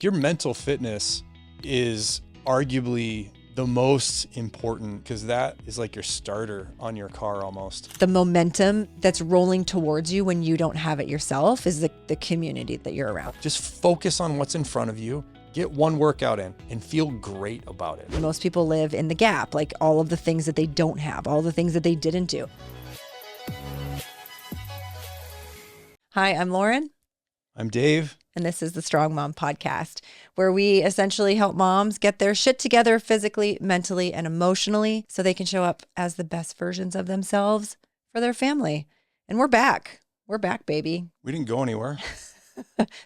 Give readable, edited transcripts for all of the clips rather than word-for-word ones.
Your mental fitness is arguably the most important because that is like your starter on your car almost. The momentum that's rolling towards you when you don't have it yourself is the community that you're around. Just focus on what's in front of you, get one workout in, and feel great about it. Most people live in the gap, like all of the things that they don't have, all the things that they didn't do. Hi, I'm Lauren. I'm Dave. And this is the Strong Mom Podcast, where we essentially help moms get their shit together physically, mentally, and emotionally so they can show up as the best versions of themselves for their family. And we're back. We're back, baby. We didn't go anywhere.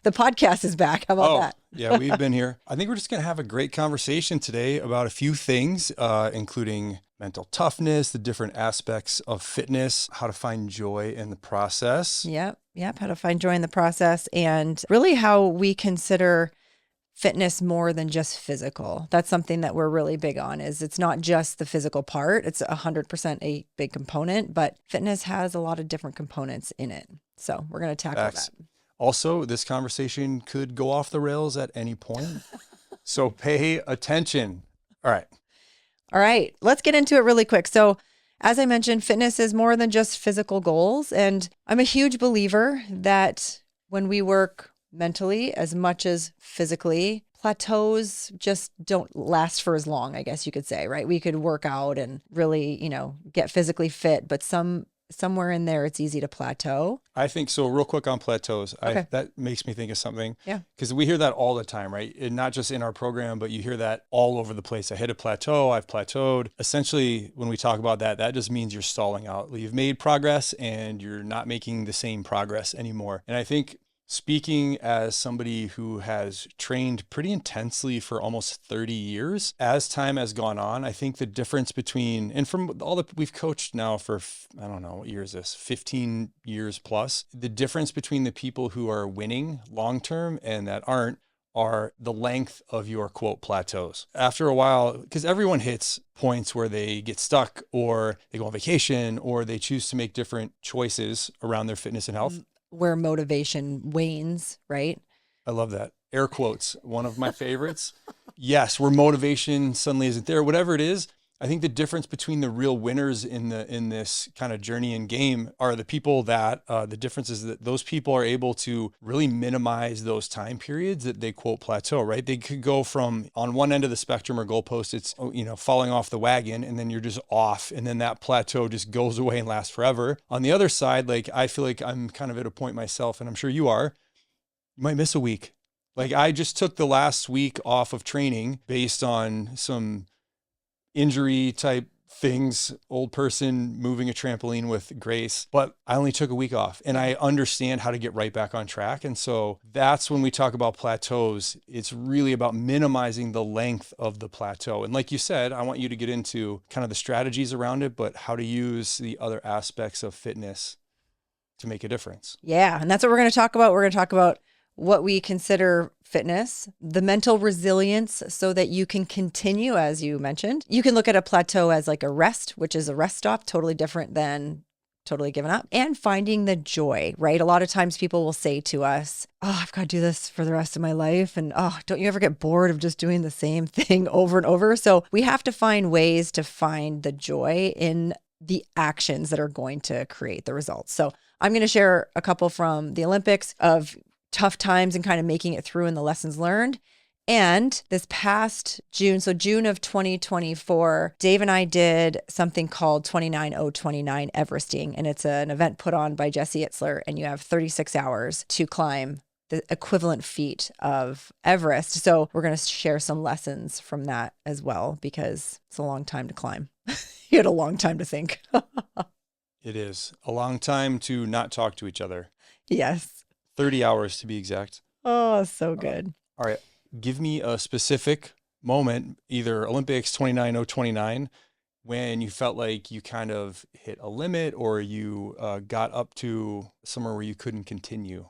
The podcast is back. How about that? Yeah, we've been here. I think we're just going to have a great conversation today about a few things, including mental toughness, the different aspects of fitness, how to find joy in the process. Yep. How to find joy in the process, and really how we consider fitness more than just physical. That's something that we're really big on. Is it's not just the physical part. It's 100% a big component, but fitness has a lot of different components in it. So we're going to tackle that. Also, this conversation could go off the rails at any point. So pay attention. All right. Let's get into it really quick. So as I mentioned, fitness is more than just physical goals. And I'm a huge believer that when we work mentally as much as physically, plateaus just don't last for as long, I guess you could say, right? We could work out and really, get physically fit, but somewhere in there, it's easy to plateau. I think so. Real quick on plateaus. Okay. That makes me think of something. Yeah. Because we hear that all the time, right? And not just in our program, but you hear that all over the place. I hit a plateau. I've plateaued. Essentially, when we talk about that, that just means you're stalling out. You've made progress and you're not making the same progress anymore. And I think speaking as somebody who has trained pretty intensely for almost 30 years, as time has gone on, I think the difference between, and from all that we've coached now for, I don't know, what year is this, 15 years plus, the difference between the people who are winning long-term and that aren't are the length of your quote plateaus. After a while, because everyone hits points where they get stuck or they go on vacation or they choose to make different choices around their fitness and health. Where motivation wanes, right? I love that. Air quotes, one of my favorites. Yes, where motivation suddenly isn't there, whatever it is. I think the difference between the real winners in this kind of journey and game are the people that, the difference is that those people are able to really minimize those time periods that they quote plateau, right? They could go from on one end of the spectrum or goalpost, it's, falling off the wagon and then you're just off. And then that plateau just goes away and lasts forever. On the other side, I feel like I'm kind of at a point myself, and I'm sure you are, you might miss a week. I just took the last week off of training based on some injury type things, old person moving a trampoline with Grace, but I only took a week off and I understand how to get right back on track. And so that's when we talk about plateaus, it's really about minimizing the length of the plateau. And like you said, I want you to get into kind of the strategies around it, but how to use the other aspects of fitness to make a difference. Yeah. And that's what we're going to talk about. We're going to talk about what we consider fitness, the mental resilience so that you can continue, as you mentioned. You can look at a plateau as like a rest, which is a rest stop, totally different than totally giving up, and finding the joy, right? A lot of times people will say to us, oh, I've got to do this for the rest of my life. And oh, don't you ever get bored of just doing the same thing over and over? So we have to find ways to find the joy in the actions that are going to create the results. So I'm going to share a couple from the Olympics of tough times and kind of making it through and the lessons learned. And this past June, so June of 2024, Dave and I did something called 29029 Everesting. And it's an event put on by Jesse Itzler. And you have 36 hours to climb the equivalent feat of Everest. So we're going to share some lessons from that as well, because it's a long time to climb. You had a long time to think. It is a long time to not talk to each other. Yes. 30 hours to be exact. Oh, so good. All right. Give me a specific moment, either Olympics 29029, when you felt like you kind of hit a limit or you got up to somewhere where you couldn't continue.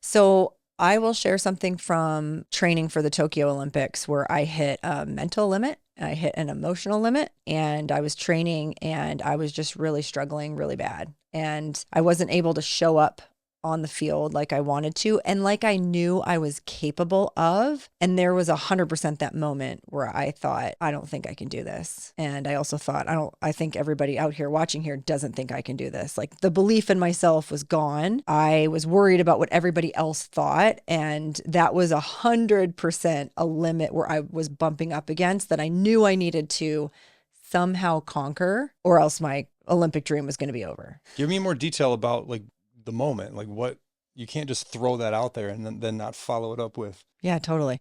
So I will share something from training for the Tokyo Olympics where I hit a mental limit. I hit an emotional limit, and I was training and I was just really struggling really bad. And I wasn't able to show up on the field like I wanted to and like I knew I was capable of. And there was 100% that moment where I thought, I don't think I can do this. And I also thought, I think everybody out here watching here doesn't think I can do this. Like the belief in myself was gone. I was worried about what everybody else thought. And that was 100% a limit where I was bumping up against that I knew I needed to somehow conquer, or else my Olympic dream was going to be over. Give me more detail about like the moment, like what, you can't just throw that out there and then not follow it up with. Yeah, totally.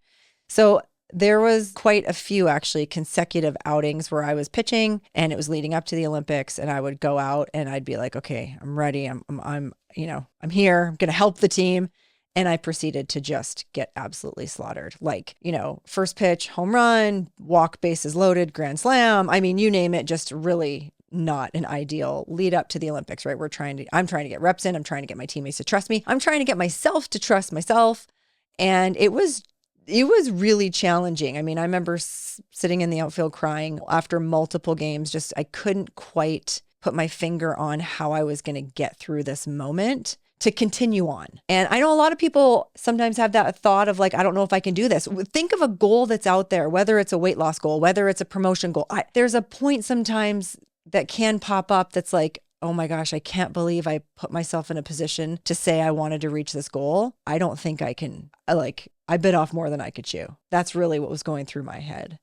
So there was quite a few actually consecutive outings where I was pitching and it was leading up to the Olympics, and I would go out and I'd be like, okay, I'm ready. I'm here. I'm going to help the team. And I proceeded to just get absolutely slaughtered. Like, first pitch, home run, walk, bases loaded, grand slam. I mean, you name it, just really not an ideal lead up to the Olympics, right? I'm trying to get reps in. I'm trying to get my teammates to trust me. I'm trying to get myself to trust myself. And it was really challenging. I mean, I remember sitting in the outfield crying after multiple games. Just, I couldn't quite put my finger on how I was going to get through this moment to continue on. And I know a lot of people sometimes have that thought of like, I don't know if I can do this. Think of a goal that's out there, whether it's a weight loss goal, whether it's a promotion goal. There's a point sometimes that can pop up that's like, oh my gosh, I can't believe I put myself in a position to say I wanted to reach this goal. I don't think I can. I bit off more than I could chew. That's really what was going through my head.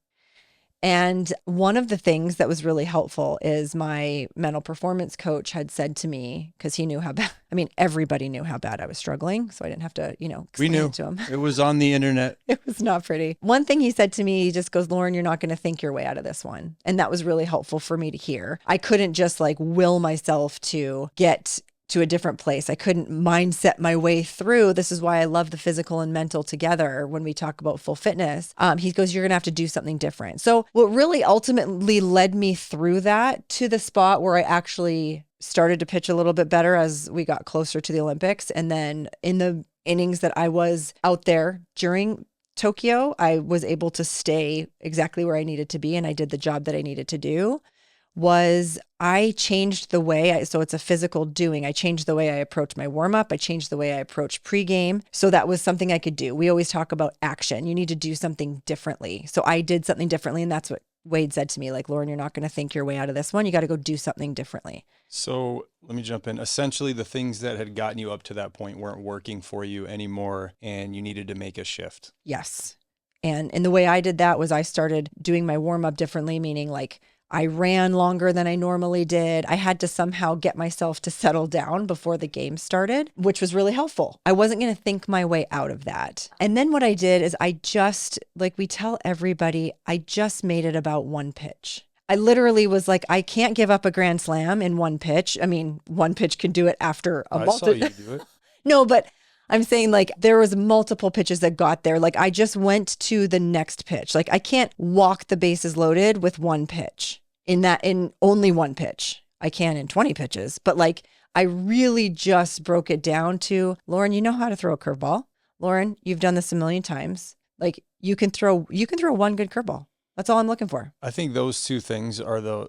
And one of the things that was really helpful is my mental performance coach had said to me, because he knew how bad, everybody knew how bad I was struggling. So I didn't have to, explain it to him. It was on the internet. It was not pretty. One thing he said to me, he just goes, Lauren, you're not going to think your way out of this one. And that was really helpful for me to hear. I couldn't just will myself to get to a different place. I couldn't mindset my way through. This is why I love the physical and mental together when we talk about full fitness. He goes, you're going to have to do something different. So what really ultimately led me through that to the spot where I actually started to pitch a little bit better as we got closer to the Olympics. And then in the innings that I was out there during Tokyo, I was able to stay exactly where I needed to be. And I did the job that I needed to do. Was I changed the way so it's a physical doing. I changed the way I approached my warm up. I changed the way I approached pregame. So that was something I could do. We always talk about action. You need to do something differently. So I did something differently. And that's what Wade said to me, like, Lauren, you're not going to think your way out of this one. You got to go do something differently. So let me jump in. Essentially, the things that had gotten you up to that point weren't working for you anymore, and you needed to make a shift. Yes. And the way I did that was I started doing my warm up differently, meaning like, I ran longer than I normally did. I had to somehow get myself to settle down before the game started, which was really helpful. I wasn't going to think my way out of that. And then what I did is I just, like we tell everybody, I just made it about one pitch. I literally was like, I can't give up a grand slam in one pitch. I mean, one pitch can do it after a I saw you do it. No, but I'm saying like there was multiple pitches that got there. Like I just went to the next pitch. Like I can't walk the bases loaded with one pitch. In only one pitch. I can in 20 pitches, but like I really just broke it down to, Lauren, you know how to throw a curveball. Lauren, you've done this a million times. Like you can throw one good curveball. That's all I'm looking for. I think those two things are the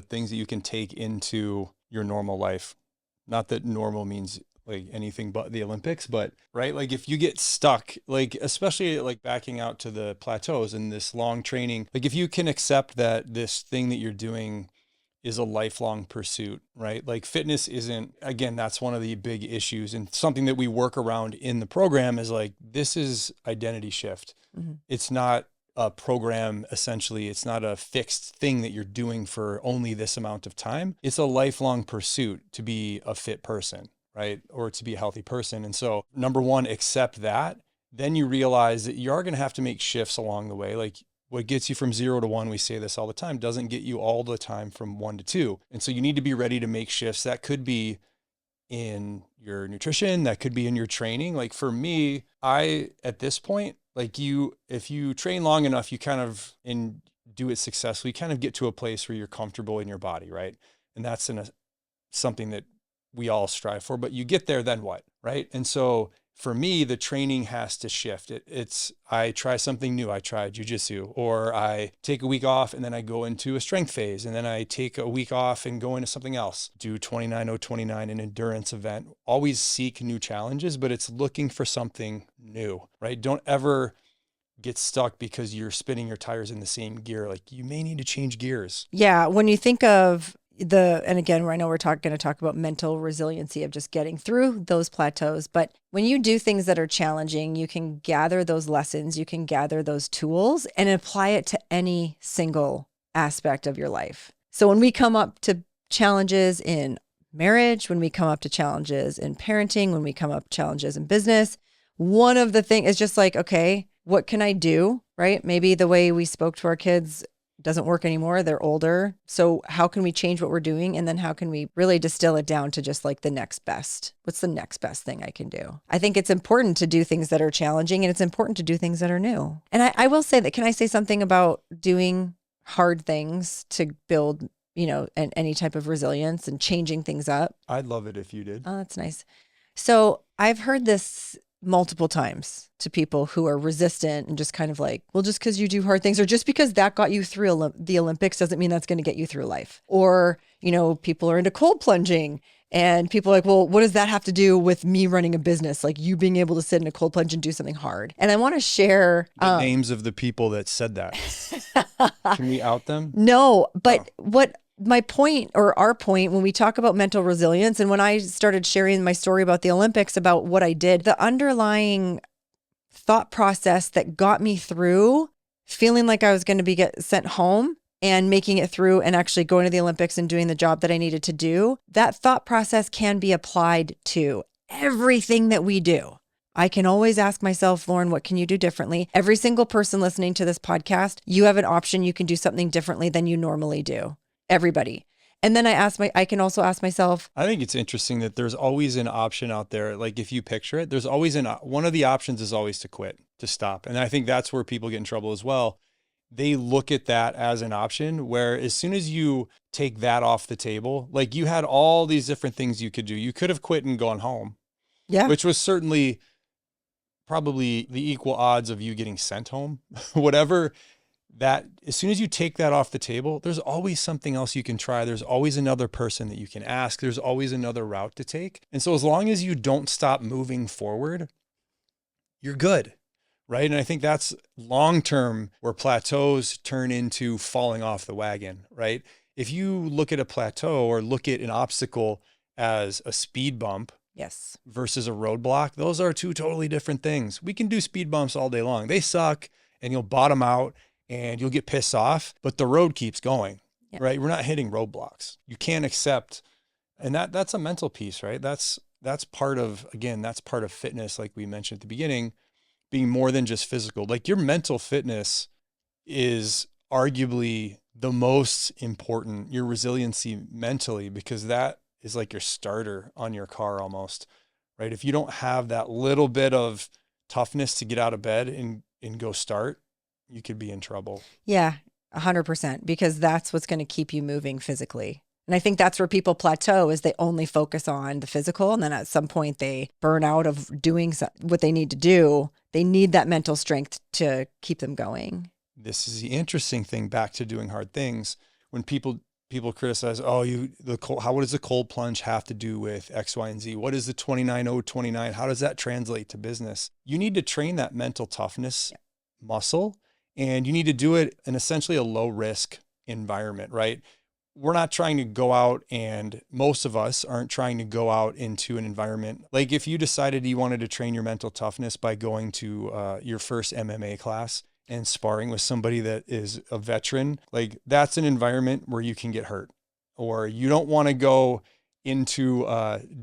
things that you can take into your normal life. Not that normal means like anything but the Olympics, but right. Like if you get stuck, like, especially like backing out to the plateaus and this long training, like if you can accept that this thing that you're doing is a lifelong pursuit, right? Like fitness isn't, again, that's one of the big issues, and something that we work around in the program is like, this is identity shift. Mm-hmm. It's not a program. Essentially, it's not a fixed thing that you're doing for only this amount of time. It's a lifelong pursuit to be a fit person, right? Or to be a healthy person. And so number one, accept that. Then you realize that you are going to have to make shifts along the way. Like what gets you from 0 to 1, we say this all the time, doesn't get you all the time from 1 to 2. And so you need to be ready to make shifts. That could be in your nutrition. That could be in your training. Like for me, at this point, like if you train long enough, you kind of, and do it successfully, you kind of get to a place where you're comfortable in your body, right? And that's something that we all strive for, but you get there, then what, right? And so for me, the training has to shift. I try something new. I try jujitsu, or I take a week off and then I go into a strength phase, and then I take a week off and go into something else. Do 29029, an endurance event. Always seek new challenges, but it's looking for something new, right? Don't ever get stuck because you're spinning your tires in the same gear. Like, you may need to change gears. Yeah. When you think of and again, I know we're going to talk about mental resiliency of just getting through those plateaus, but when you do things that are challenging, you can gather those lessons, you can gather those tools and apply it to any single aspect of your life. So when we come up to challenges in marriage, when we come up to challenges in parenting, when we come up to challenges in business, one of the things is just like, okay, what can I do? Right? Maybe the way we spoke to our kids doesn't work anymore. They're older. So how can we change what we're doing? And then how can we really distill it down to just like the next best? What's the next best thing I can do? I think it's important to do things that are challenging, and it's important to do things that are new. And I will say that, can I say something about doing hard things to build, any type of resilience and changing things up? I'd love it if you did. Oh, that's nice. So I've heard this multiple times to people who are resistant and just kind of like, well, just because you do hard things, or just because that got you through the Olympics doesn't mean that's going to get you through life. Or, people are into cold plunging, and people are like, well, what does that have to do with me running a business? Like, you being able to sit in a cold plunge and do something hard. And I want to share the names of the people that said that. Can we out them? No, but what my point, or our point, when we talk about mental resilience, and when I started sharing my story about the Olympics, about what I did, the underlying thought process that got me through feeling like I was going to be sent home and making it through and actually going to the Olympics and doing the job that I needed to do, that thought process can be applied to everything that we do. I can always ask myself, Lauren, what can you do differently? Every single person listening to this podcast, you have an option. You can do something differently than you normally do. Everybody. And then I can also ask myself. I think it's interesting that there's always an option out there. Like, if you picture it, there's always one of the options is always to quit, to stop. And I think that's where people get in trouble as well. They look at that as an option, where as soon as you take that off the table, like, you had all these different things you could do. You could have quit and gone home. Yeah. Which was certainly probably the equal odds of you getting sent home, whatever. That as soon as you take that off the table, there's always something else you can try. There's always another person that you can ask. There's always another route to take. And so as long as you don't stop moving forward, you're good, right? And I think that's long-term where plateaus turn into falling off the wagon, right? If you look at a plateau or look at an obstacle as a speed bump, yes, versus a roadblock, those are two totally different things. We can do speed bumps all day long. They suck, and you'll bottom out and you'll get pissed off, but the road keeps going, right? We're not hitting roadblocks. You can't accept, and that's a mental piece, right? That's part of, again, that's part of fitness. Like we mentioned at the beginning, being more than just physical. Like, your mental fitness is arguably the most important, your resiliency mentally, because that is like your starter on your car almost, right? If you don't have that little bit of toughness to get out of bed and go start, you could be in trouble. Yeah, 100%, because that's what's going to keep you moving physically. And I think that's where people plateau, is they only focus on the physical. And then at some point they burn out of doing what they need to do. They need that mental strength to keep them going. This is the interesting thing, back to doing hard things. When people criticize, what does the cold plunge have to do with X, Y, and Z? What is the 29029? How does that translate to business? You need to train that mental toughness muscle. And you need to do it in essentially a low risk environment, right? We're not trying to go out, and most of us aren't trying to go out into an environment. Like, if you decided you wanted to train your mental toughness by going to your first MMA class and sparring with somebody that is a veteran, like, that's an environment where you can get hurt. Or you don't want to go into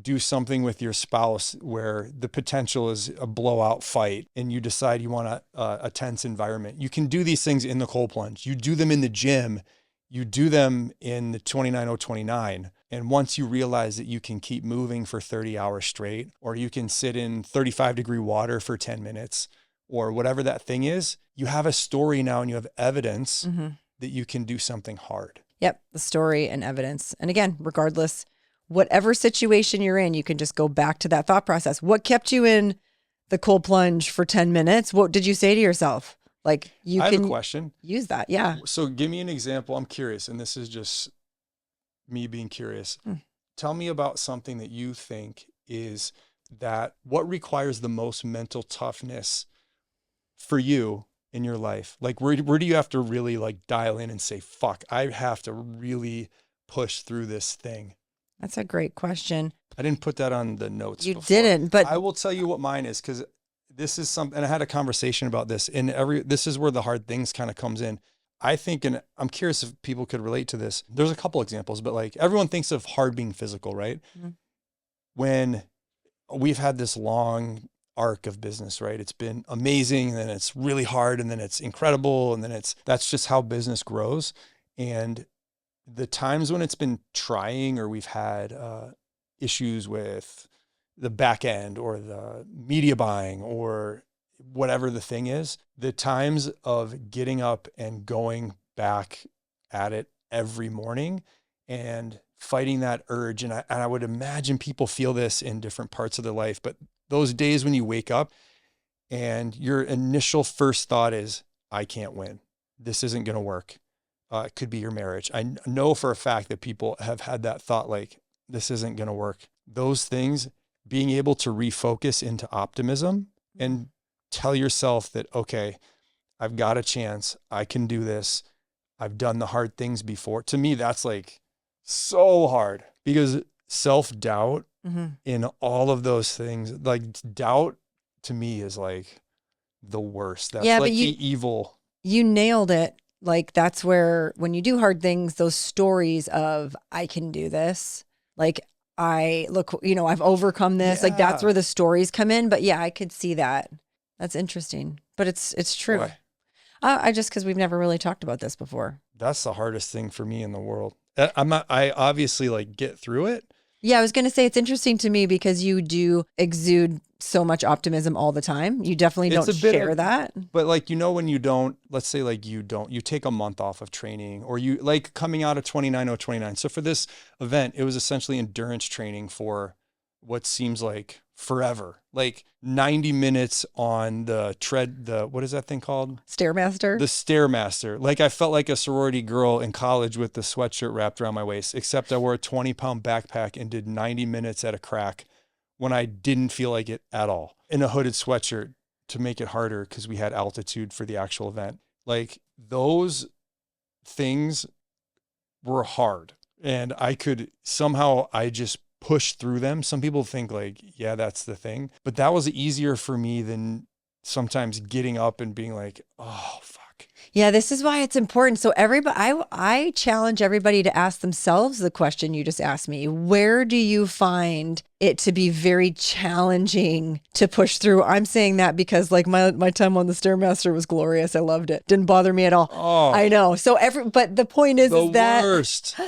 do something with your spouse where the potential is a blowout fight, and you decide you want a tense environment. You can do these things in the cold plunge. You do them in the gym. You do them in the 29029. And once you realize that you can keep moving for 30 hours straight, or you can sit in 35-degree water for 10 minutes, or whatever that thing is, you have a story now, and you have evidence that you can do something hard. Yep, the story and evidence. And again, regardless, whatever situation you're in, you can just go back to that thought process. What kept you in the cold plunge for 10 minutes, what did you say to yourself? Like you I have can a question. use that. Yeah. So give me an example. I'm curious, and this is just me being curious. Tell me about something that you think is that what requires the most mental toughness for you in your life? Like where do you have to really like dial in and say, fuck, I have to really push through this thing? That's a great question. I didn't put that on the notes You before. didn't, but I will tell you what mine is, because this is something, and I had a conversation about this, and this is where the hard things kind of comes in. I think, and I'm curious if people could relate to this. There's a couple examples, but like everyone thinks of hard being physical, right? Mhm. When we've had this long arc of business, right? It's been amazing, and then it's really hard, and then it's incredible, and then that's just how business grows. And the times when it's been trying, or we've had issues with the back end or the media buying or whatever the thing is, the times of getting up and going back at it every morning and fighting that urge. And I would imagine people feel this in different parts of their life, but those days when you wake up and your initial first thought is, I can't win. This isn't going to work. It could be your marriage. I know for a fact that people have had that thought, like, this isn't going to work. Those things, being able to refocus into optimism and tell yourself that, okay, I've got a chance. I can do this. I've done the hard things before. To me, that's like so hard, because self-doubt in all of those things, like doubt to me is like the worst. That's like the evil. You nailed it. Like that's where, when you do hard things, those stories of, I can do this. Like I've overcome this. Like that's where the stories come in. But yeah, I could see that. That's interesting, but it's true. Boy, Because we've never really talked about this before. that's the hardest thing for me in the world. I obviously like get through it. Yeah, I was going to say it's interesting to me because you do exude so much optimism all the time. You definitely don't share that. But like, when you don't, let's say like you take a month off of training, or you like coming out of 29:029. So for this event, it was essentially endurance training for what seems like forever, like 90 minutes on the what is that thing called? Stairmaster. The Stairmaster. Like I felt like a sorority girl in college with the sweatshirt wrapped around my waist, except I wore a 20-pound backpack and did 90 minutes at a crack when I didn't feel like it at all, in a hooded sweatshirt to make it harder because we had altitude for the actual event. Like those things were hard, and I just push through them. Some people think like, yeah, that's the thing, but that was easier for me than sometimes getting up and being like, oh, fuck. Yeah, this is why it's important. So everybody, I challenge everybody to ask themselves the question you just asked me. Where do you find it to be very challenging to push through? I'm saying that because like my time on the Stairmaster was glorious. I loved it. Didn't bother me at all. Oh, I know. So but the point is that worst.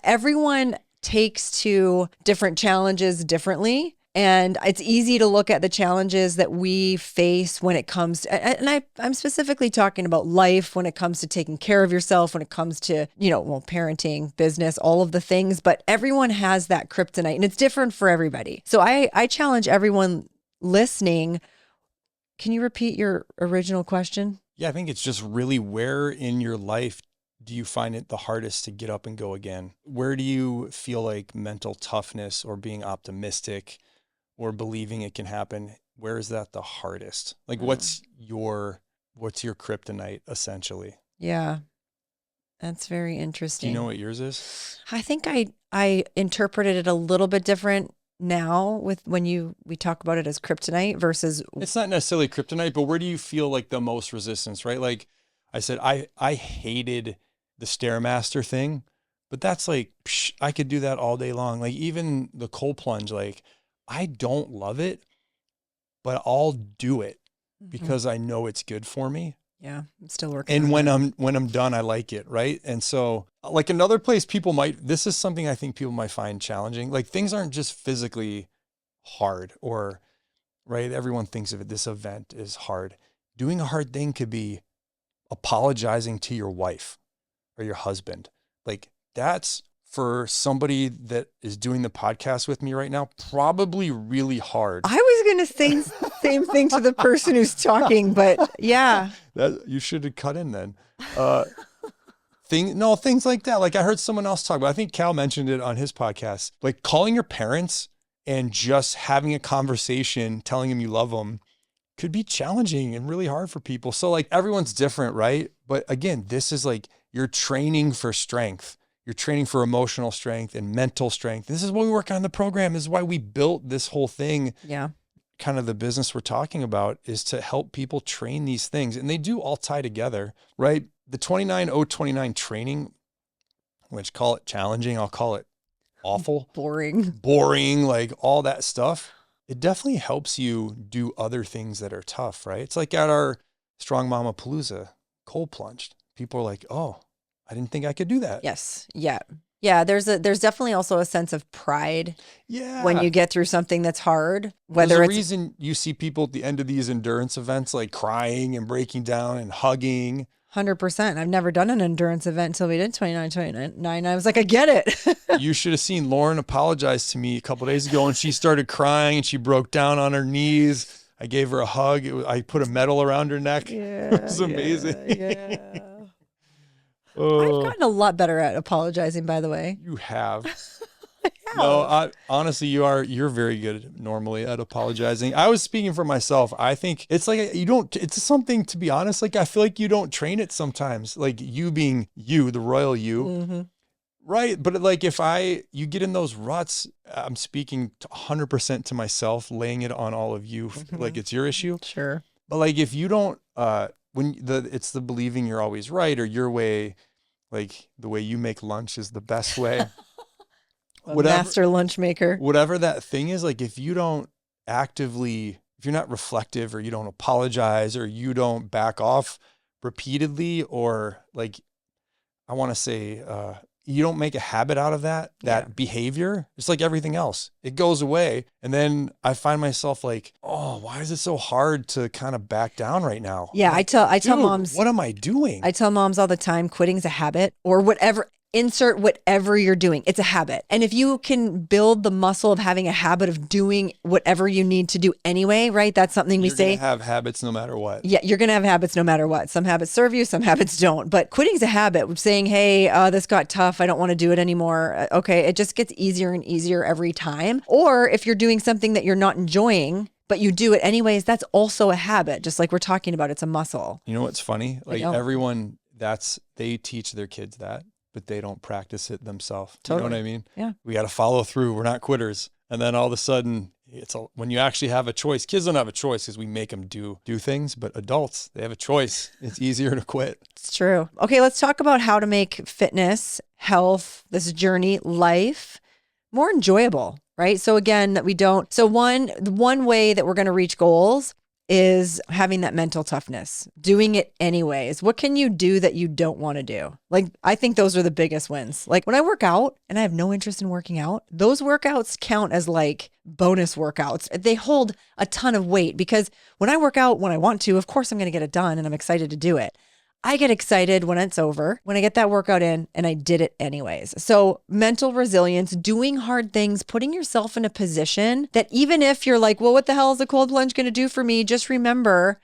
Everyone takes to different challenges differently. And it's easy to look at the challenges that we face when it comes to, and I'm specifically talking about life, when it comes to taking care of yourself, when it comes to, parenting, business, all of the things, but everyone has that kryptonite and it's different for everybody. So I challenge everyone listening. Can you repeat your original question? Yeah, I think it's just really, where in your life do you find it the hardest to get up and go again? Where do you feel like mental toughness or being optimistic or believing it can happen, where is that the hardest? Like what's your kryptonite essentially? Yeah. That's very interesting. Do you know what yours is? I think I interpreted it a little bit different now with when we talk about it as kryptonite versus. It's not necessarily kryptonite, but where do you feel like the most resistance, right? Like I said, I hated the Stairmaster thing, but that's like, I could do that all day long. Like even the cold plunge, like I don't love it, but I'll do it because I know it's good for me. Yeah, I'm still working. And when I'm done, I like it, right? And so like another place this is something I think people might find challenging. Like things aren't just physically hard or, right? Everyone thinks of it, this event is hard. Doing a hard thing could be apologizing to your wife or your husband. Like that's for somebody that is doing the podcast with me right now, probably really hard. I was going to say the same thing to the person who's talking, but yeah. That you should have cut in then. Things like that. Like I heard someone else talk about, I think Cal mentioned it on his podcast, like calling your parents and just having a conversation, telling them you love them could be challenging and really hard for people. So like everyone's different, right? But again, this is like you're training for strength. You're training for emotional strength and mental strength. This is what we work on in the program. This is why we built this whole thing. Yeah. Kind of the business we're talking about is to help people train these things. And they do all tie together, right? The 29029 training, which call it challenging, I'll call it awful. Boring, like all that stuff. It definitely helps you do other things that are tough, right? It's like at our Strong Mama Palooza, cold plunged. People are like, oh, I didn't think I could do that. Yes. Yeah. Yeah. There's definitely also a sense of pride when you get through something that's hard. Whether There's it's a reason you see people at the end of these endurance events, like crying and breaking down and hugging. 100%. I've never done an endurance event until we did 29. I was like, I get it. You should have seen Lauren apologize to me a couple of days ago, and she started crying and she broke down on her knees. I gave her a hug. I put a medal around her neck. Yeah, it was amazing. Yeah. I've gotten a lot better at apologizing, by the way. You have. No, honestly, you're very good normally at apologizing. I was speaking for myself. I think it's like it's something, to be honest, like I feel like you don't train it sometimes, like you being you, the royal you. Mm-hmm. Right. But like you get in those ruts, I'm speaking 100% to myself, laying it on all of you. Mm-hmm. Like it's your issue. Sure. But like, if you don't, it's the believing you're always right or your way, like the way you make lunch is the best way. Master lunch maker. Whatever that thing is, like if you don't actively, if you're not reflective or you don't apologize or you don't back off repeatedly, or like, I want to say, you don't make a habit out of that behavior, it's like everything else. It goes away. And then I find myself like, oh, why is it so hard to kind of back down right now? Yeah. Like, I tell moms, what am I doing? I tell moms all the time, quitting's a habit, or whatever. Insert whatever you're doing. It's a habit. And if you can build the muscle of having a habit of doing whatever you need to do anyway, right? That's something we say. You're gonna have habits no matter what. Yeah, you're going to have habits no matter what. Some habits serve you, some habits don't. But quitting's a habit. Saying, hey, this got tough. I don't want to do it anymore. Okay, it just gets easier and easier every time. Or if you're doing something that you're not enjoying, but you do it anyways, that's also a habit. Just like we're talking about, it's a muscle. You know what's funny? Like everyone, they teach their kids that, but they don't practice it themselves. Totally. You know what I mean? Yeah. We got to follow through. We're not quitters. And then all of a sudden, when you actually have a choice. Kids don't have a choice because we make them do things, but adults, they have a choice. It's easier to quit. It's true. Okay, let's talk about how to make fitness, health, this journey, life more enjoyable, right? So again, one way that we're going to reach goals is having that mental toughness, doing it anyways. What can you do that you don't want to do? Like, I think those are the biggest wins. Like when I work out and I have no interest in working out, those workouts count as like bonus workouts. They hold a ton of weight because when I work out when I want to, of course I'm going to get it done and I'm excited to do it. I get excited when it's over, when I get that workout in and I did it anyways. So mental resilience, doing hard things, putting yourself in a position that even if you're like, well, what the hell is a cold plunge going to do for me? Just remember,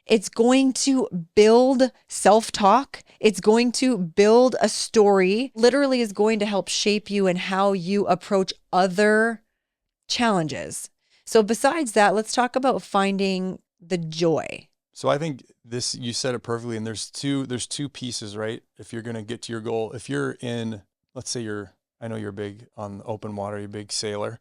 it's going to build self-talk. It's going to build a story, literally is going to help shape you and how you approach other challenges. So besides that, let's talk about finding the joy. So I think you said it perfectly. And there's two pieces, right? If you're going to get to your goal, if you're in, let's say I know you're big on open water, you're a big sailor.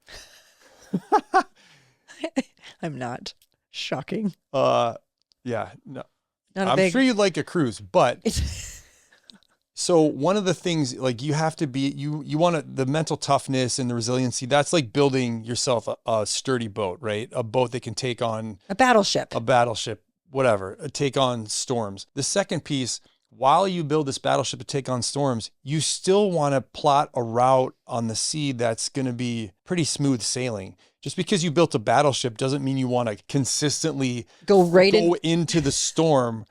I'm not. Shocking. Yeah, no, I'm sure you'd like a cruise, but so one of the things, like you have to be, you want the mental toughness and the resiliency. That's like building yourself a sturdy boat, right? A boat that can take on a battleship, whatever, take on storms. The second piece, while you build this battleship to take on storms, you still want to plot a route on the sea that's going to be pretty smooth sailing. Just because you built a battleship doesn't mean you want to consistently go into the storm,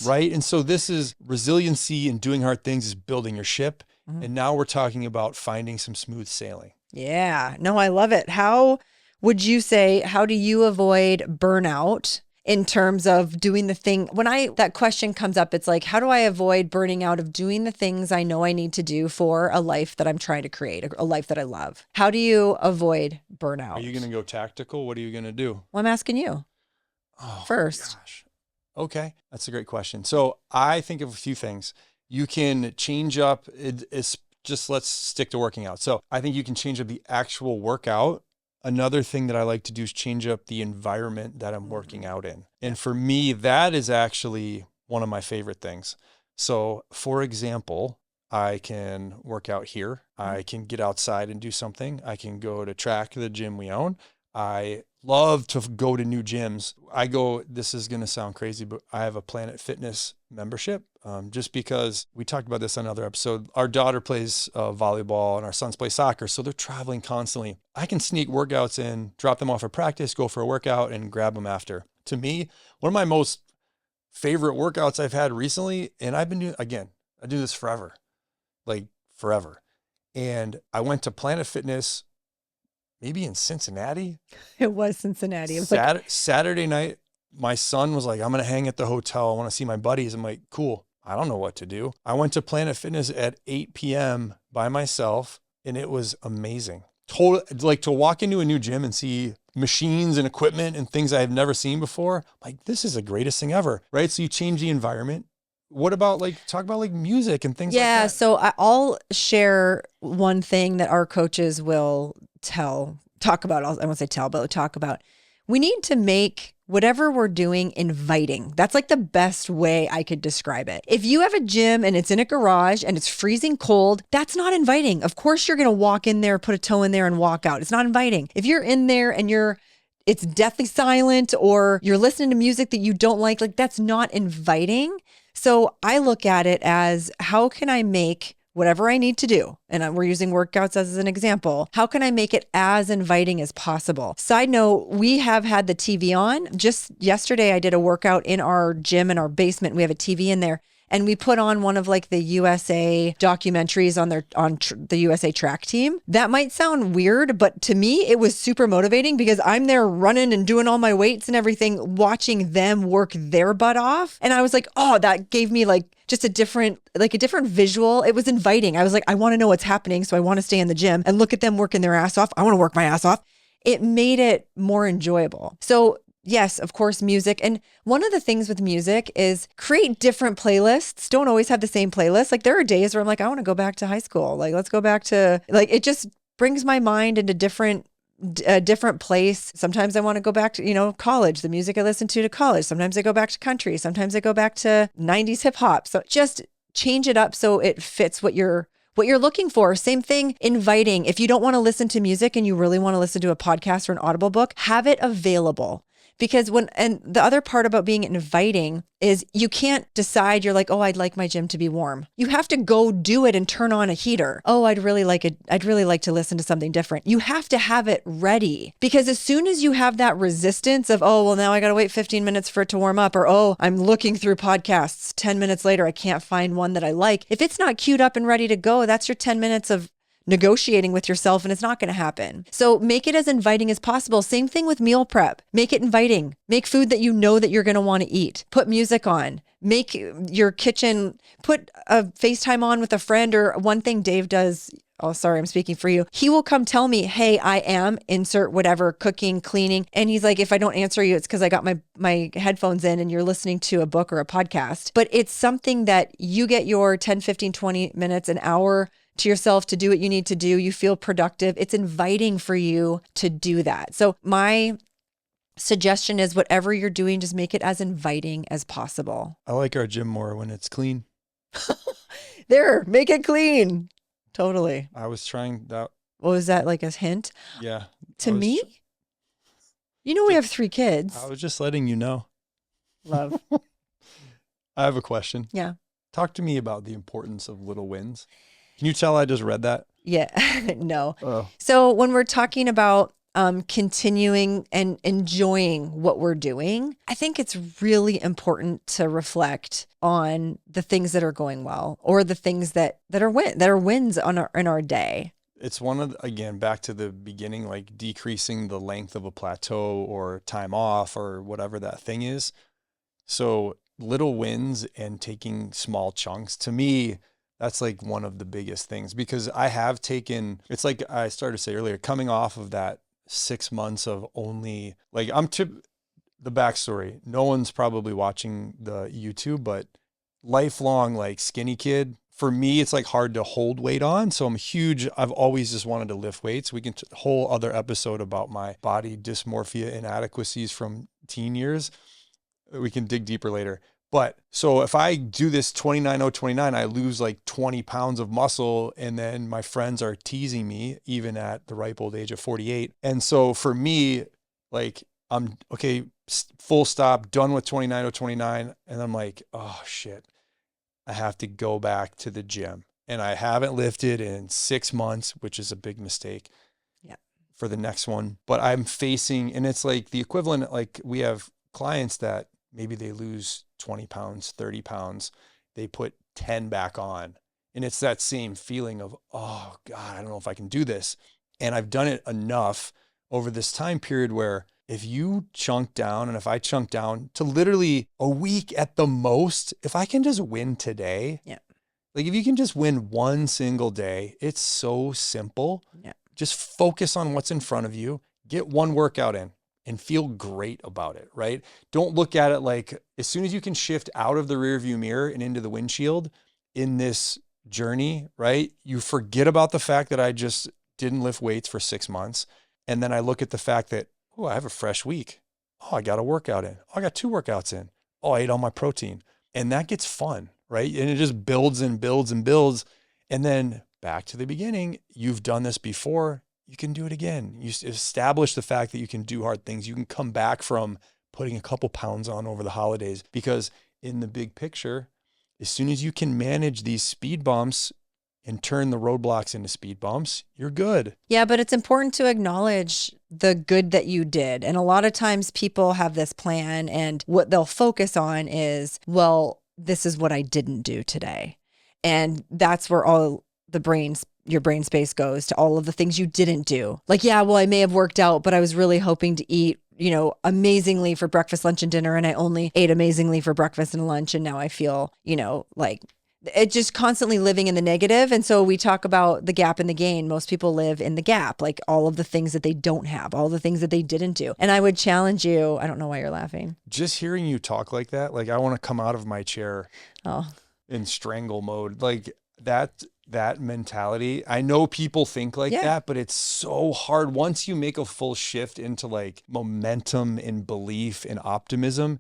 right? And so this is resiliency and doing hard things is building your ship. And now we're talking about finding some smooth sailing. Yeah. No, I love it. How would you say, how do you avoid burnout in terms of doing the thing? When that question comes up, it's like, how do I avoid burning out of doing the things I know I need to do for a life that I'm trying to create, a life that I love? How do you avoid burnout? Are you going to go tactical? What are you going to do? Well, I'm asking you first. Gosh. Okay. That's a great question. So I think of a few things. You can change up. It's just, let's stick to working out. So I think you can change up the actual workout. Another thing that I like to do is change up the environment that I'm working out in. And for me, that is actually one of my favorite things. So for example, I can work out here. I can get outside and do something. I can go to track, the gym we own. I love to go to new gyms. This is going to sound crazy, but I have a Planet Fitness membership. Just because we talked about this on another episode, our daughter plays volleyball and our sons play soccer. So they're traveling constantly. I can sneak workouts in, drop them off at practice, go for a workout and grab them after. To me, one of my most favorite workouts I've had recently, and I've been doing, again, I do this forever, like forever. And I went to Planet Fitness, maybe in Cincinnati. It was Cincinnati. It was Saturday night. My son was like, I'm going to hang at the hotel. I want to see my buddies. I'm like, cool. I don't know what to do. I went to Planet Fitness at 8 p.m. by myself, and it was amazing. Like to walk into a new gym and see machines and equipment and things I have never seen before. Like, this is the greatest thing ever, right? So you change the environment. What about talk about music and things like that? Yeah. So I'll share one thing that our coaches will talk about. I won't say tell, but talk about. We need to make whatever we're doing inviting. That's like the best way I could describe it. If you have a gym and it's in a garage and it's freezing cold, that's not inviting. Of course, you're going to walk in there, put a toe in there and walk out. It's not inviting. If you're in there and it's deathly silent or you're listening to music that you don't like that's not inviting. So I look at it as, how can I make whatever I need to do, and we're using workouts as an example, how can I make it as inviting as possible? Side note, we have had the TV on. Just yesterday, I did a workout in our gym in our basement. We have a TV in there. And we put on one of the USA documentaries on the USA track team. That might sound weird, but to me, it was super motivating because I'm there running and doing all my weights and everything, watching them work their butt off. And I was like, oh, that gave me just a different visual. It was inviting. I was like, I want to know what's happening. So I want to stay in the gym and look at them working their ass off. I want to work my ass off. It made it more enjoyable. So yes, of course, music. And one of the things with music is create different playlists. Don't always have the same playlist. There are days where I'm like, I want to go back to high school. Let's go back to, it just brings my mind into a different place. Sometimes I want to go back to, college, the music I listened to college. Sometimes I go back to country. Sometimes I go back to 90s hip hop. So just change it up so it fits what you're looking for. Same thing, inviting. If you don't want to listen to music and you really want to listen to a podcast or an Audible book, have it available. Because and the other part about being inviting is you can't decide, you're like, oh, I'd like my gym to be warm. You have to go do it and turn on a heater. Oh, I'd really like to listen to something different. You have to have it ready, because as soon as you have that resistance of, oh, well, now I got to wait 15 minutes for it to warm up, or, oh, I'm looking through podcasts 10 minutes later, I can't find one that I like. If it's not queued up and ready to go, that's your 10 minutes of negotiating with yourself, and it's not going to happen. So make it as inviting as possible. Same thing with meal prep. Make it inviting. Make food that you know that you're going to want to eat. Put music on. Make your kitchen, put a FaceTime on with a friend, or one thing Dave does. Oh, sorry, I'm speaking for you. He will come tell me, hey, I am insert whatever, cooking, cleaning. And he's like, if I don't answer you, it's because I got my headphones in and you're listening to a book or a podcast. But it's something that you get your 10, 15, 20 minutes, an hour to yourself to do what you need to do. You feel productive. It's inviting for you to do that. So my suggestion is, whatever you're doing, just make it as inviting as possible. I like our gym more when it's clean. There, make it clean. Totally. I was trying that. What was that, like a hint? Yeah. To me? We have 3 kids. I was just letting you know. Love. I have a question. Yeah. Talk to me about the importance of little wins. Can you tell I just read that? Yeah. No. Oh. So when we're talking about continuing and enjoying what we're doing, I think it's really important to reflect on the things that are going well, or the things that are wins in our day. It's one of again, back to the beginning, like decreasing the length of a plateau or time off or whatever that thing is. So little wins and taking small chunks, to me, that's like one of the biggest things, because I have taken, it's like I started to say earlier, coming off of that 6 months of only like, the backstory, no one's probably watching the YouTube, but lifelong like skinny kid. For me, it's like hard to hold weight on. So I've always just wanted to lift weights. We can whole other episode about my body dysmorphia inadequacies from teen years. We can dig deeper later. But so if I do this 29-0-29, I lose like 20 pounds of muscle, and then my friends are teasing me even at the ripe old age of 48. And so for me, like, I'm okay, full stop, done with 29-0-29. And I'm like, oh shit, I have to go back to the gym. And I haven't lifted in 6 months, which is a big mistake. Yeah. For the next one. But I'm facing, and it's like the equivalent, like we have clients that maybe they lose 20 pounds, 30 pounds, they put 10 back on. And it's that same feeling of, oh God, I don't know if I can do this. And I've done it enough over this time period where if you chunk down, and if I chunk down to literally a week at the most, if I can just win today, yeah, like if you can just win one single day, it's so simple. Yeah. Just focus on what's in front of you, get one workout in, and feel great about it, right? Don't look at it like, as soon as you can shift out of the rearview mirror and into the windshield in this journey, right? You forget about the fact that I just didn't lift weights for 6 months. And then I look at the fact that, oh, I have a fresh week. Oh, I got a workout in. Oh, I got 2 workouts in. Oh, I ate all my protein. And that gets fun, right? And it just builds and builds and builds. And then back to the beginning, you've done this before. You can do it again. You establish the fact that you can do hard things. You can come back from putting a couple pounds on over the holidays, because in the big picture, as soon as you can manage these speed bumps and turn the roadblocks into speed bumps, you're good. Yeah, but it's important to acknowledge the good that you did. And a lot of times people have this plan, and what they'll focus on is, well, this is what I didn't do today. And that's where all your brain space goes to all of the things you didn't do. Like, yeah, well, I may have worked out, but I was really hoping to eat, amazingly for breakfast, lunch, and dinner. And I only ate amazingly for breakfast and lunch. And now I feel, like it just constantly living in the negative. And so we talk about the gap and the gain. Most people live in the gap, like all of the things that they don't have, all the things that they didn't do. And I would challenge you. I don't know why you're laughing. Just hearing you talk like that, like I want to come out of my chair Oh, in strangle mode. Like that mentality. I know people think like Yeah. that, but it's so hard. Once you make a full shift into like momentum and belief and optimism,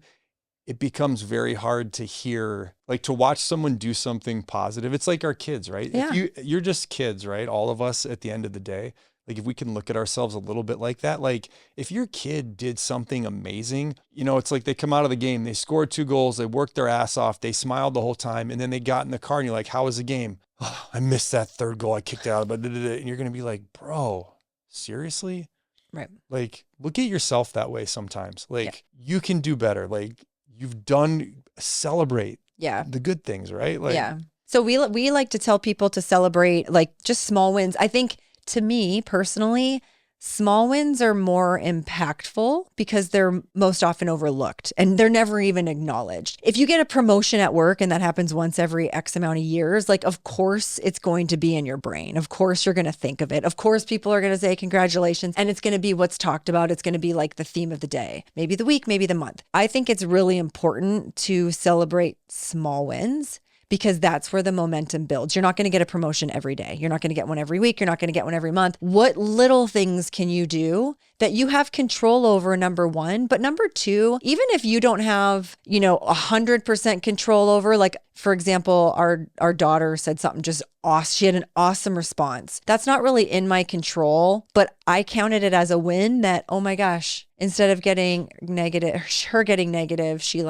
it becomes very hard to hear, like to watch someone do something positive. It's like our kids, right? Yeah. If you're just kids, right? All of us at the end of the day, like if we can look at ourselves a little bit like that, like if your kid did something amazing, it's like they come out of the game, they scored 2 goals, they worked their ass off, they smiled the whole time, and then they got in the car and you're like, how was the game? Oh, I missed that 3rd goal I kicked out, but and you're going to be like, bro, seriously? right. Like, look at yourself that way sometimes. Like, Yeah. you can do better. Like, celebrate Yeah. the good things, right? Like, Yeah. So we like to tell people to celebrate like just small wins. I think, to me personally, small wins are more impactful because they're most often overlooked and they're never even acknowledged. If you get a promotion at work and that happens once every X amount of years, like, of course it's going to be in your brain. Of course you're going to think of it. Of course people are going to say congratulations, and it's going to be what's talked about. It's going to be like the theme of the day, maybe the week, maybe the month. I think it's really important to celebrate small wins, because that's where the momentum builds. You're not going to get a promotion every day. You're not going to get one every week. You're not going to get one every month. What little things can you do that you have control over, number one? But number two, even if you don't have, 100% control over, like, for example, our daughter said something just awesome. She had an awesome response. That's not really in my control, but I counted it as a win that, oh my gosh, instead of getting negative, her getting negative, she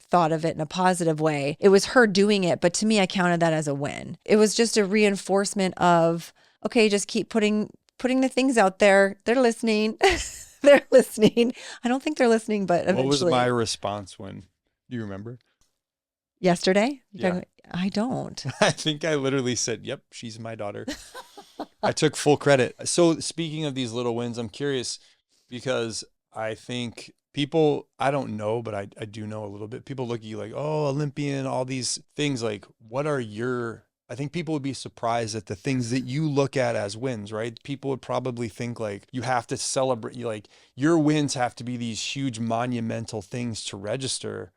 thought of it in a positive way. It was her doing it, but to me, I counted that as a win. It was just a reinforcement of, okay, just keep putting putting the things out there. They're listening. They're listening. I don't think they're listening, but eventually. What was my response when, do you remember? Yesterday? Yeah. I don't. I think I literally said, yep, she's my daughter. I took full credit. So speaking of these little wins, I'm curious because I think people, I don't know, but I do know a little bit. People look at you like, oh, Olympian, all these things. Like, what are your, I think people would be surprised at the things that you look at as wins, right? People would probably think like you have to celebrate, you like your wins have to be these huge monumental things to register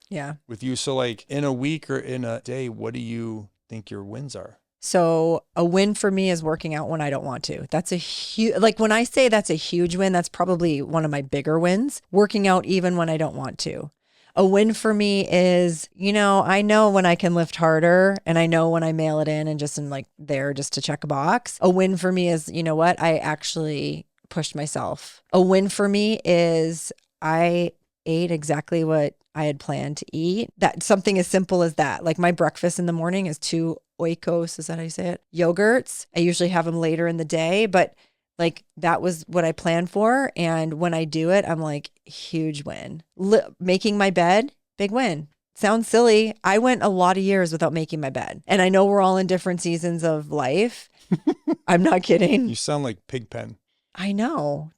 with you. So like in a week or in a day, what do you think your wins are? So a win for me is working out when I don't want to. That's a huge, like when I say that's a huge win, that's probably one of my bigger wins, working out even when I don't want to. A win for me is, I know when I can lift harder and I know when I mail it in and just am like there just to check a box. A win for me is, what? I actually pushed myself. A win for me is I ate exactly what I had planned to eat. That something as simple as that. Like my breakfast in the morning is 2 oikos, is that how you say it? Yogurts. I usually have them later in the day, but like that was what I planned for. And when I do it, I'm like, huge win. Making my bed, big win. Sounds silly. I went a lot of years without making my bed. And I know we're all in different seasons of life. I'm not kidding. You sound like Pigpen. I know.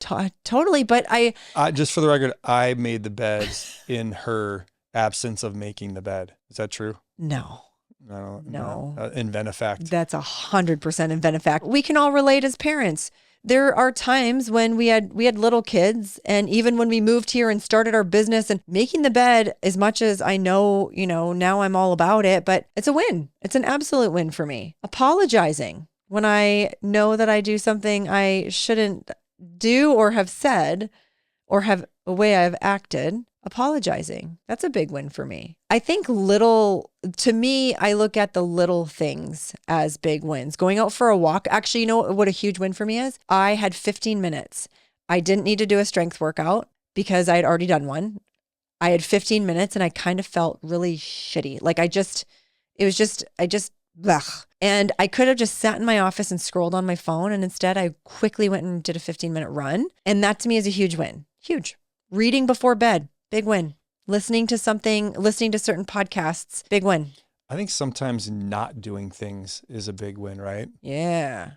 Totally. But I just for the record, I made the bed in her absence of making the bed. Is that true? No. No. Invent a fact. That's 100% invent a fact. We can all relate as parents. There are times when we had little kids, and even when we moved here and started our business, and making the bed, as much as I know, now I'm all about it, but it's a win. It's an absolute win for me. Apologizing when I know that I do something I shouldn't do or have said or have a way I've acted. Apologizing. That's a big win for me. I think to me, I look at the little things as big wins. Going out for a walk. Actually, you know what a huge win for me is? I had 15 minutes. I didn't need to do a strength workout because I had already done one. I had 15 minutes and I kind of felt really shitty. Like blech. And I could have just sat in my office and scrolled on my phone. And instead I quickly went and did a 15-minute run. And that to me is a huge win. Huge. Reading before bed. Big win. Listening to certain podcasts, big win. I think sometimes not doing things is a big win, right? Yeah.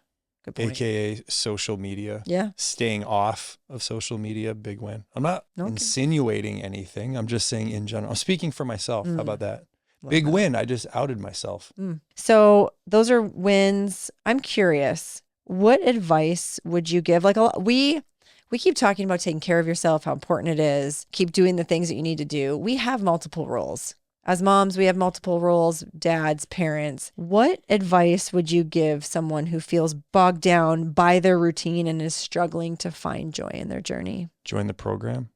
Good point. AKA social media. Yeah. Staying off of social media, big win. I'm not insinuating anything. I'm just saying in general. I'm speaking for myself. How about that? Big win. I just outed myself. So those are wins. I'm curious. What advice would you give? Like we keep talking about taking care of yourself, how important it is. Keep doing the things that you need to do. We have multiple roles. As moms, we have multiple roles, dads, parents. What advice would you give someone who feels bogged down by their routine and is struggling to find joy in their journey? Join the program.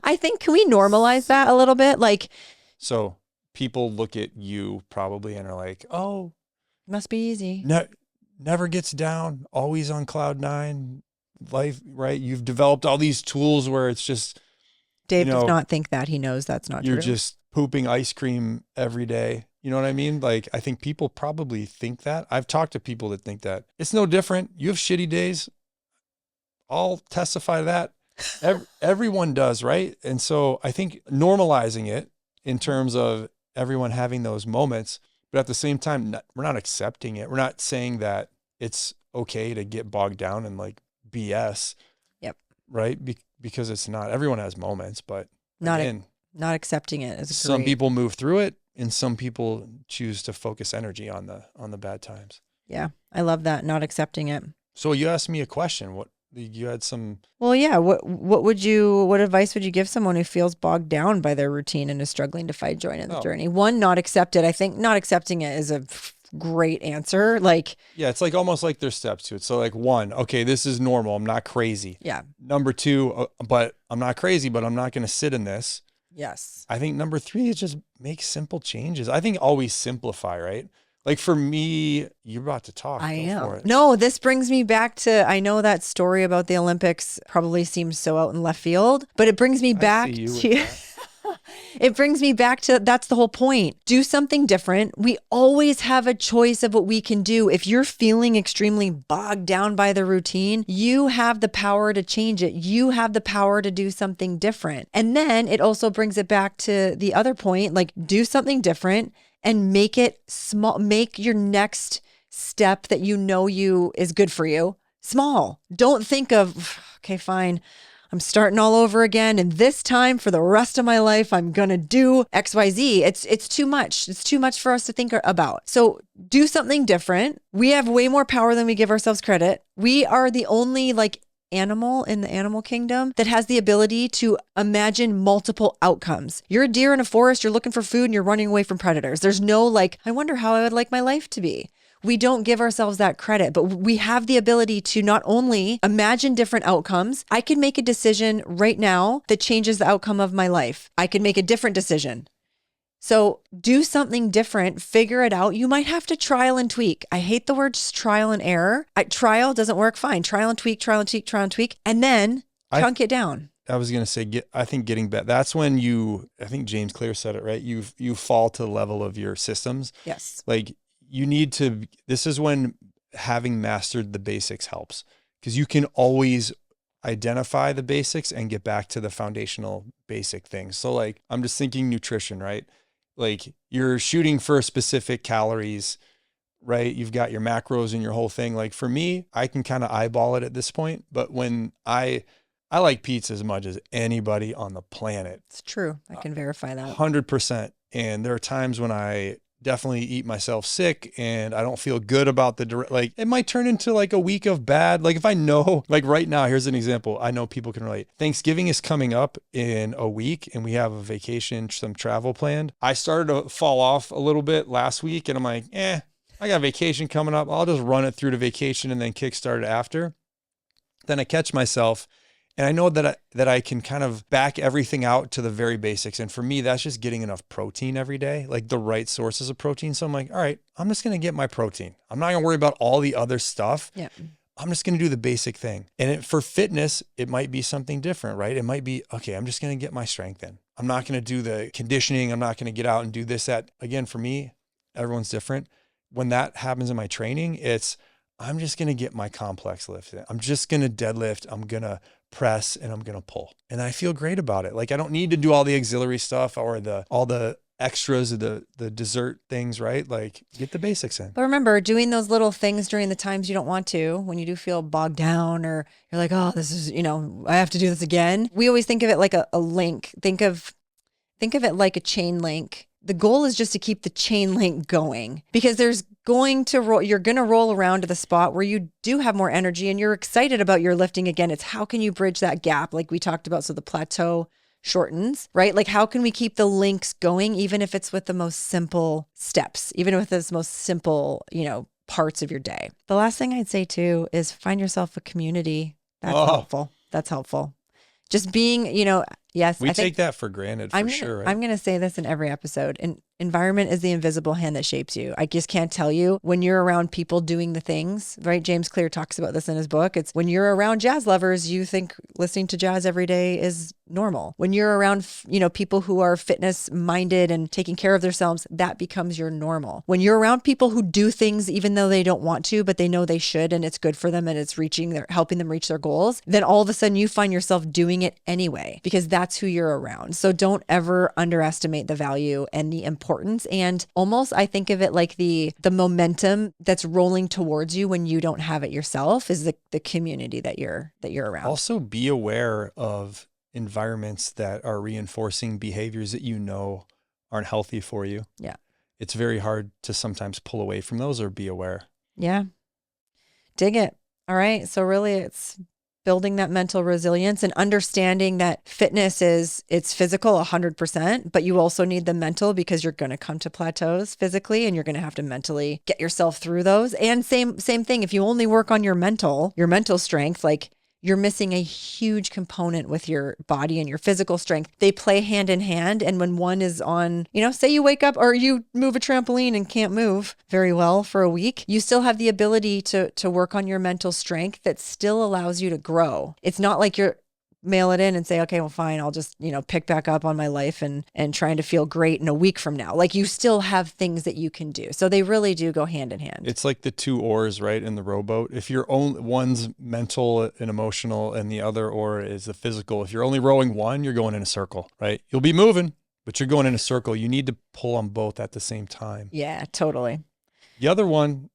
I think, can we normalize that a little bit? So people look at you probably and are like, oh, must be easy. Never gets down, always on cloud 9. Life, right? You've developed all these tools where it's just Dave does not think that. He knows that's not true. You're just pooping ice cream every day. You know what I mean? Like, I think people probably think that. I've talked to people that think that. It's no different. You have shitty days. I'll testify to that. Everyone does, right? And so I think normalizing it in terms of everyone having those moments, but at the same time, we're not accepting it. We're not saying that it's okay to get bogged down and like BS. Yep. Right? Because it's not. Everyone has moments, but not accepting it is some people move through it and some people choose to focus energy on the bad times. Yeah. I love that. Not accepting it. So you asked me a question. What you had some. Well, yeah. What advice would you give someone who feels bogged down by their routine and is struggling to find joy in the journey? One, not accept it. I think not accepting it is a great answer. It's like almost like there's steps to it. So like 1, okay, this is normal. I'm not crazy. Yeah. Number 2, but I'm not crazy, but I'm not going to sit in this. Yes. I think number 3 is just make simple changes. I think always simplify, right? Like for me, you're about to talk. I am. No, this brings me back to, I know that story about the Olympics probably seems so out in left field, but it brings me back to It brings me back to, that's the whole point. Do something different. We always have a choice of what we can do. If you're feeling extremely bogged down by the routine, you have the power to change it. You have the power to do something different. And then it also brings it back to the other point, like do something different and make it small. Make your next step that you is good for you small. Don't think of, okay, fine, I'm starting all over again. And this time for the rest of my life, I'm going to do XYZ. It's too much. It's too much for us to think about. So do something different. We have way more power than we give ourselves credit. We are the only animal in the animal kingdom that has the ability to imagine multiple outcomes. You're a deer in a forest, you're looking for food and you're running away from predators. There's no I wonder how I would like my life to be. We don't give ourselves that credit, but we have the ability to not only imagine different outcomes. I can make a decision right now that changes the outcome of my life. I can make a different decision. So do something different, figure it out. You might have to trial and tweak. I hate the words trial and error. Trial doesn't work, fine. Trial and tweak, trial and tweak, trial and tweak, and then chunk it down. I was going to say, I think getting better, that's when I think James Clear said it, right? You fall to the level of your systems. Yes. This is when having mastered the basics helps, because you can always identify the basics and get back to the foundational basic things. So I'm just thinking nutrition, right? You're shooting for specific calories, right? You've got your macros and your whole thing. For me, I can kind of eyeball it at this point, but when I like pizza as much as anybody on the planet. It's true. I can verify that. 100%. And there are times when I definitely eat myself sick and I don't feel good about it might turn into a week of bad. If I know, right now, here's an example. I know people can relate. Thanksgiving is coming up in a week and we have a vacation, some travel planned. I started to fall off a little bit last week and I'm like, I got vacation coming up. I'll just run it through to vacation and then kickstart it after. Then I catch myself. And I know that I can kind of back everything out to the very basics. And for me, that's just getting enough protein every day, the right sources of protein. So I'm like, all right, I'm just going to get my protein. I'm not going to worry about all the other stuff. Yeah. I'm just going to do the basic thing. And for fitness, it might be something different, right? It might be, okay, I'm just going to get my strength in. I'm not going to do the conditioning. I'm not going to get out and do this, that. Again, for me, everyone's different. When that happens in my training, I'm just going to get my complex lift in. I'm just going to deadlift. I'm going to press and I'm going to pull. And I feel great about it. I don't need to do all the auxiliary stuff or all the extras of the dessert things, right? Get the basics in. But remember, doing those little things during the times you don't want to, when you do feel bogged down or you're like, oh, this is, I have to do this again. We always think of it like a link. Think of it like a chain link. The goal is just to keep the chain link going, because you're going to roll around to the spot where you do have more energy and you're excited about your lifting again. It's how can you bridge that gap like we talked about, so the plateau shortens, right? How can we keep the links going, even if it's with the most simple steps, even with the most simple, parts of your day. The last thing I'd say too is find yourself a community. That's helpful. That's helpful. Just being, yes. We take that for granted sure. Right? I'm going to say this in every episode. And environment is the invisible hand that shapes you. I just can't tell you when you're around people doing the things, right? James Clear talks about this in his book. It's when you're around jazz lovers, you think listening to jazz every day is normal. When you're around, people who are fitness minded and taking care of themselves, that becomes your normal. When you're around people who do things even though they don't want to, but they know they should, and it's good for them and it's helping them reach their goals, then all of a sudden you find yourself doing it anyway, because that's who you're around. So don't ever underestimate the value and the importance. And almost, I think of it like the momentum that's rolling towards you when you don't have it yourself is the community that you're around. Also be aware of environments that are reinforcing behaviors that aren't healthy for you. Yeah. It's very hard to sometimes pull away from those or be aware. Yeah. Dig it. All right. So really it's building that mental resilience and understanding that fitness it's physical 100%, but you also need the mental, because you're going to come to plateaus physically and you're going to have to mentally get yourself through those. And same thing. If you only work on your mental strength, you're missing a huge component with your body and your physical strength. They play hand in hand. And when one is on, say you wake up or you move a trampoline and can't move very well for a week, you still have the ability to work on your mental strength that still allows you to grow. It's not like you're mail it in and say, okay, well, fine, I'll just, pick back up on my life and trying to feel great in a week from now. Like, you still have things that you can do. So they really do go hand in hand. It's like the two oars, right, in the rowboat. If you're only one's mental and emotional and the other oar is the physical, if you're only rowing one, you're going in a circle, right? You'll be moving, but you're going in a circle. You need to pull on both at the same time. Yeah, totally. The other one,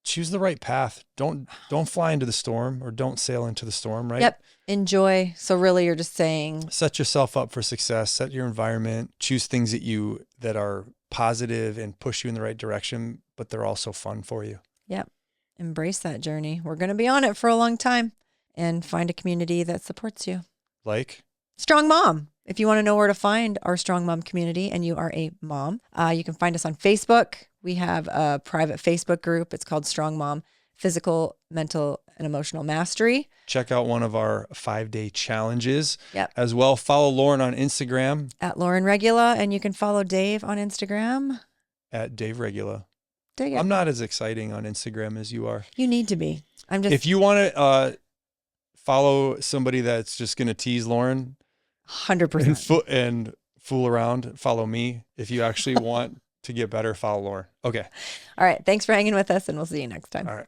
choose the right path. Don't fly into the storm, or don't sail into the storm, right? Yep. Enjoy. So really you're just saying, set yourself up for success, set your environment, choose things that are positive and push you in the right direction, but they're also fun for you. yep, embrace that journey. We're going to be on it for a long time, and find a community that supports you. Like Strong Mom. If you want to know where to find our Strong Mom community and you are a mom, you can find us on Facebook. We have a private Facebook group. It's called Strong Mom Physical, Mental, and Emotional Mastery. check out one of our 5-day challenges. Yep. As well, follow Lauren on Instagram At Lauren Regula, and you can follow Dave on Instagram. at Dave Regula. Dig it. I'm not as exciting on Instagram as you are. You need to be. I'm just If you want to follow somebody that's just going to tease Lauren 100%. and fool around, follow me. If you actually want to get better, follow Lauren. Okay. All right. Thanks for hanging with us, and we'll see you next time. All right.